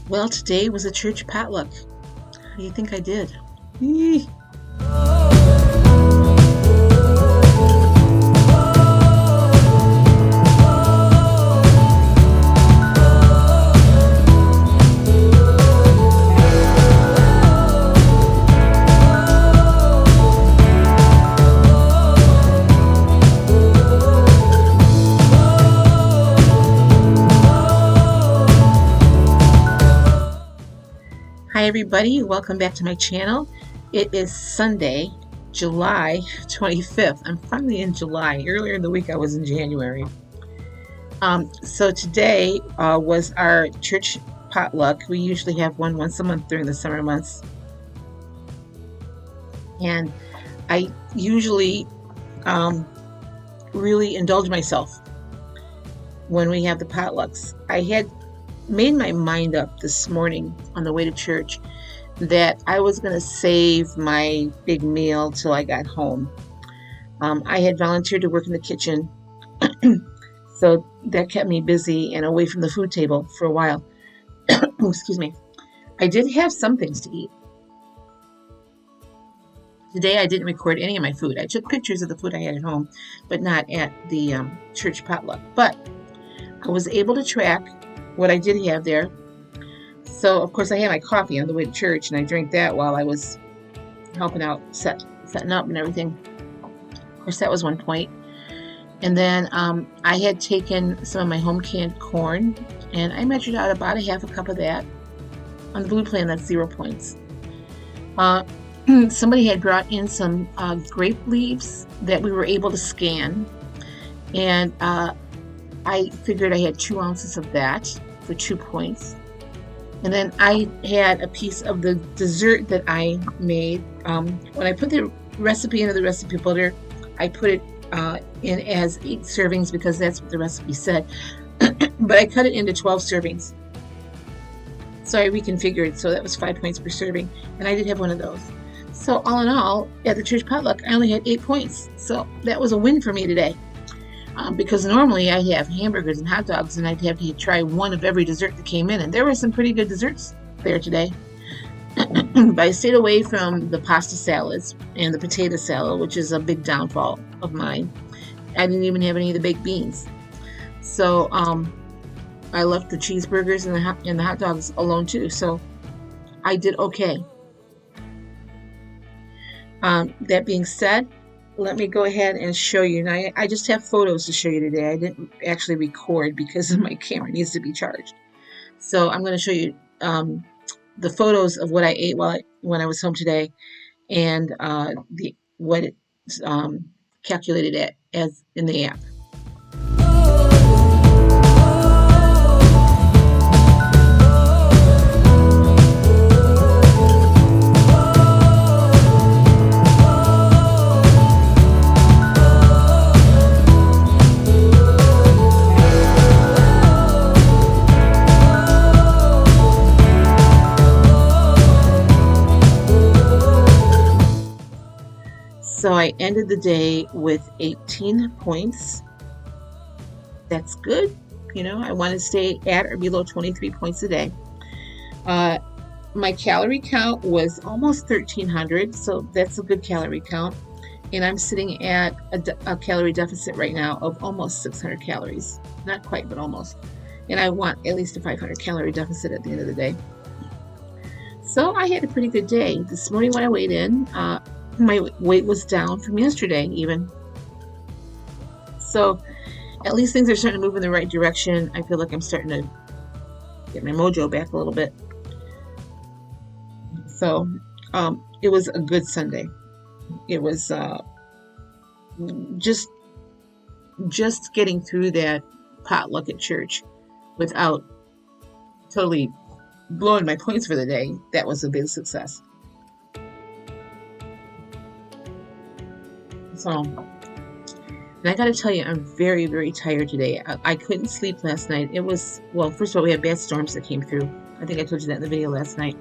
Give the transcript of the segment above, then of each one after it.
Well, today was a church potluck. How do you think I did? Eee. Hi everybody, welcome back to my channel. It is Sunday, July 25th. I'm finally in July. Earlier in the week I was in January. So today was our church potluck. We usually have one once a month during the summer months. And I usually really indulge myself when we have the potlucks. I had made my mind up this morning on the way to church that I was going to save my big meal till I got home. I had volunteered to work in the kitchen, so that kept me busy and away from the food table for a while. Excuse me. I did have some things to eat. Today I didn't record any of my food. I took pictures of the food I had at home, but not at the church potluck. But I was able to track what I did have there. So of course I had my coffee on the way to church, and I drank that while I was helping out, setting up and everything. Of course that was one point. And then I had taken some of my home canned corn, and I measured out about a half a cup of that. On the blue plan, that's 0 points. Somebody had brought in some grape leaves that we were able to scan, and I figured I had 2 ounces of that for 2 points. And then I had a piece of the dessert that I made. When I put the recipe into the recipe builder, I put it in as 8 servings because that's what the recipe said. But I cut it into 12 servings. So I reconfigured, so that was 5 points per serving. And I did have one of those. So all in all, at the church potluck, I only had 8 points. So that was a win for me today. Because normally I have hamburgers and hot dogs, and I'd have to try one of every dessert that came in, and there were some pretty good desserts there today. But I stayed away from the pasta salads and the potato salad, which is a big downfall of mine. I didn't even have any of the baked beans. So I left the cheeseburgers and the hot dogs alone too. So I did okay. That being said, let me go ahead and show you. Now, I just have photos to show you today. I didn't actually record because my camera needs to be charged. So I'm going to show you the photos of what I ate when I was home today, and what it's calculated at as in the app. So I ended the day with 18 points. That's good. You know, I want to stay at or below 23 points a day. My calorie count was almost 1,300, so that's a good calorie count. And I'm sitting at a calorie deficit right now of almost 600 calories. Not quite, but almost. And I want at least a 500 calorie deficit at the end of the day. So I had a pretty good day. This morning when I weighed in, my weight was down from yesterday even. So at least things are starting to move in the right direction. I feel like I'm starting to get my mojo back a little bit. So it was a good Sunday. It was just getting through that potluck at church without totally blowing my points for the day. That was a big success. So, and I got to tell you, I'm very, very tired today. I couldn't sleep last night. It was, well, first of all, we had bad storms that came through. I think I told you that in the video last night.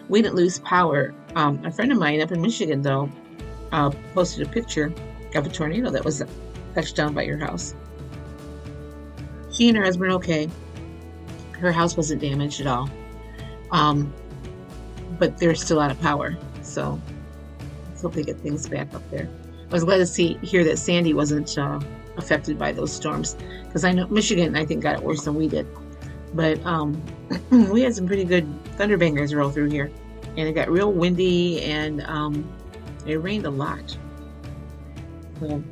We didn't lose power. A friend of mine up in Michigan, though, posted a picture of a tornado that was touched down by your house. She and her husband are okay. Her house wasn't damaged at all. Um, but they're still out of power. So let's hope they get things back up there. I was glad to hear that Sandy wasn't affected by those storms, because I know Michigan, I think, got it worse than we did. But we had some pretty good thunderbangers roll through here, and it got real windy, and it rained a lot. So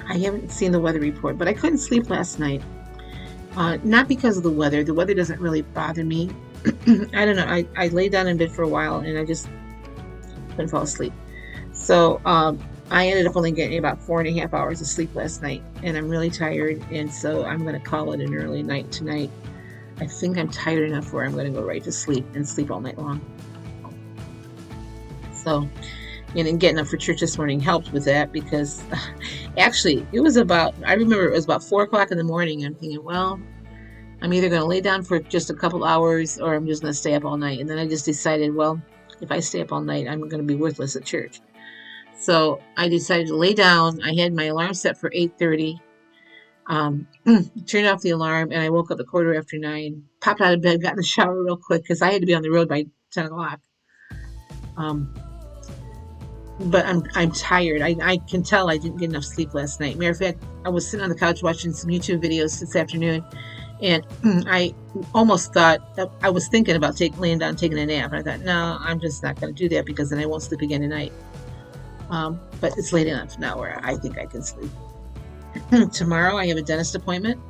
I haven't seen the weather report, but I couldn't sleep last night. Not because of the weather. The weather doesn't really bother me. I don't know. I lay down in bed for a while, and I just couldn't fall asleep. So I ended up only getting about 4.5 hours of sleep last night, and I'm really tired, and so I'm going to call it an early night tonight. I think I'm tired enough where I'm going to go right to sleep and sleep all night long. So, and then getting up for church this morning helped with that, because actually I remember it was about 4 o'clock in the morning. I'm thinking, well, I'm either going to lay down for just a couple hours, or I'm just going to stay up all night. And then I just decided, well, if I stay up all night, I'm going to be worthless at church. So I decided to lay down. I had my alarm set for 8:30. Turned off the alarm, and I woke up at 9:15, popped out of bed, got in the shower real quick, because I had to be on the road by 10 o'clock. But I'm tired. I can tell I didn't get enough sleep last night. Matter of fact, I was sitting on the couch watching some YouTube videos this afternoon, and I almost thought, I was thinking about laying down, taking a nap. And I thought, no, I'm just not going to do that, because then I won't sleep again tonight. But it's late enough now where I think I can sleep. Tomorrow I have a dentist appointment.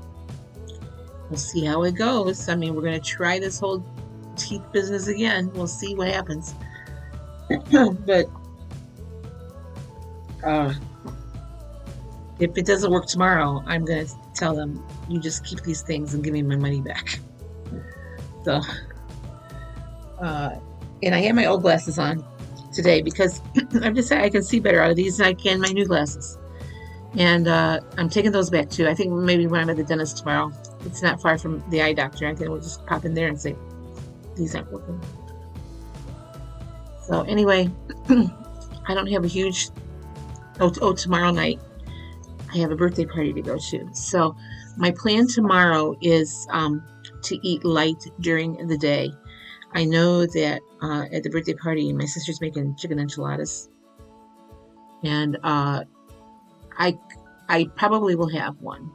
We'll see how it goes. I mean, we're going to try this whole teeth business again. We'll see what happens. But if it doesn't work tomorrow, I'm going to tell them, you just keep these things and give me my money back. So, and I have my old glasses on today, because I've decided I can see better out of these than I can my new glasses. And I'm taking those back too. I think maybe when I'm at the dentist tomorrow, it's not far from the eye doctor. I think we'll just pop in there and say, these aren't working. So anyway, I don't have a huge, tomorrow night, I have a birthday party to go to. So my plan tomorrow is to eat light during the day. I know that at the birthday party, my sister's making chicken enchiladas, and I probably will have one,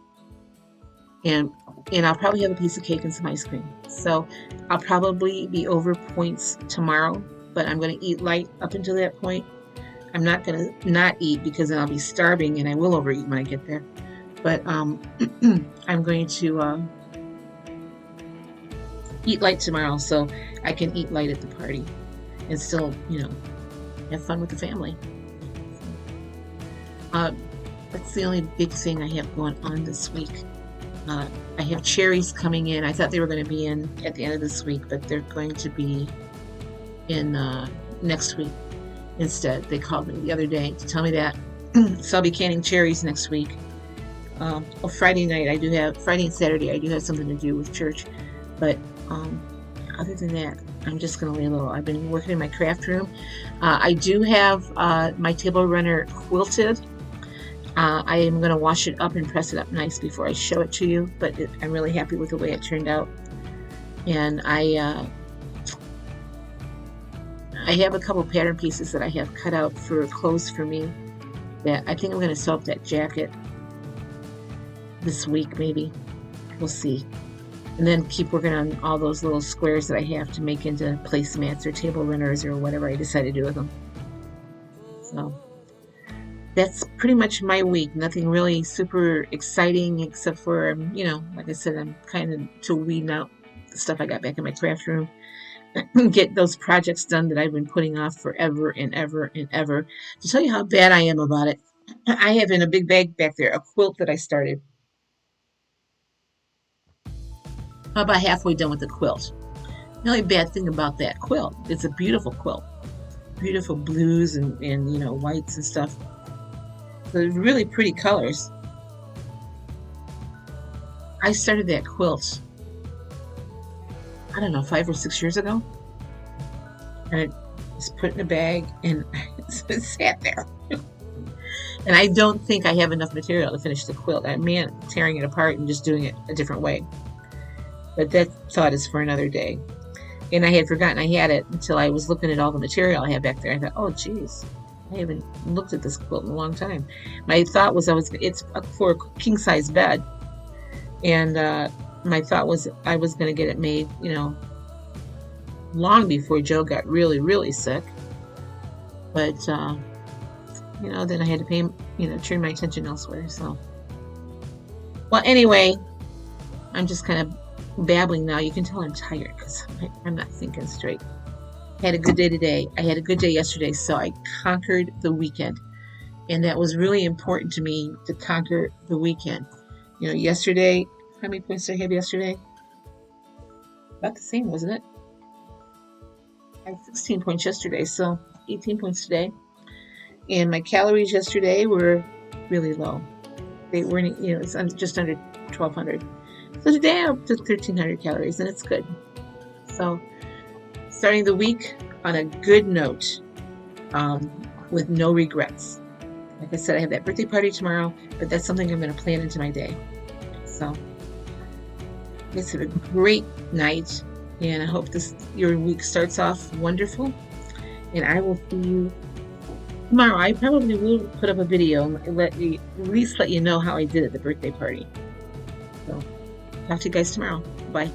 and I'll probably have a piece of cake and some ice cream. So I'll probably be over points tomorrow, but I'm going to eat light up until that point. I'm not going to not eat, because then I'll be starving, and I will overeat when I get there. But I'm going to eat light tomorrow, so I can eat light at the party and still, have fun with the family. That's the only big thing I have going on this week. I have cherries coming in. I thought they were going to be in at the end of this week, but they're going to be in next week instead. They called me the other day to tell me that. So I'll be canning cherries next week. Friday night, Friday and Saturday, I do have something to do with church. But other than that, I'm just going to lay low. I've been working in my craft room. I do have my table runner quilted. I am going to wash it up and press it up nice before I show it to you, but I'm really happy with the way it turned out. And I have a couple pattern pieces that I have cut out for clothes for me that I think I'm going to sew up that jacket this week, maybe. We'll see. And then keep working on all those little squares that I have to make into placemats or table runners or whatever I decide to do with them. So that's pretty much my week. Nothing really super exciting, except for, like I said, I'm kind of to weeding out the stuff I got back in my craft room. Get those projects done that I've been putting off forever and ever and ever. To tell you how bad I am about it, I have in a big bag back there a quilt that I started. I'm about halfway done with the quilt. The only bad thing about that quilt, it's a beautiful quilt. Beautiful blues and whites and stuff. So really pretty colors. I started that quilt, I don't know, 5 or 6 years ago. And it was put in a bag, and it sat there. And I don't think I have enough material to finish the quilt. I mean, tearing it apart and just doing it a different way. but that thought is for another day. And I had forgotten I had it until I was looking at all the material I had back there. I thought, oh, geez, I haven't looked at this quilt in a long time. My thought was it's for a king size bed, and my thought was I was going to get it made, long before Joe got really, really sick. But then I had to pay, turn my attention elsewhere. So, well, anyway, I'm just kind of babbling now. You can tell I'm tired because I'm not thinking straight. I had a good day today. I had a good day yesterday, so I conquered the weekend. And that was really important to me, to conquer the weekend. Yesterday, how many points did I have yesterday? About the same, wasn't it? I had 16 points yesterday, so 18 points today. And my calories yesterday were really low. They weren't, it's just under 1,200. So today I'm up to 1,300 calories, and it's good. So starting the week on a good note, with no regrets. Like I said, I have that birthday party tomorrow, but that's something I'm going to plan into my day. So let's have a great night, and I hope your week starts off wonderful. And I will see you tomorrow. I probably will put up a video and at least let you know how I did at the birthday party. So talk to you guys tomorrow. Bye.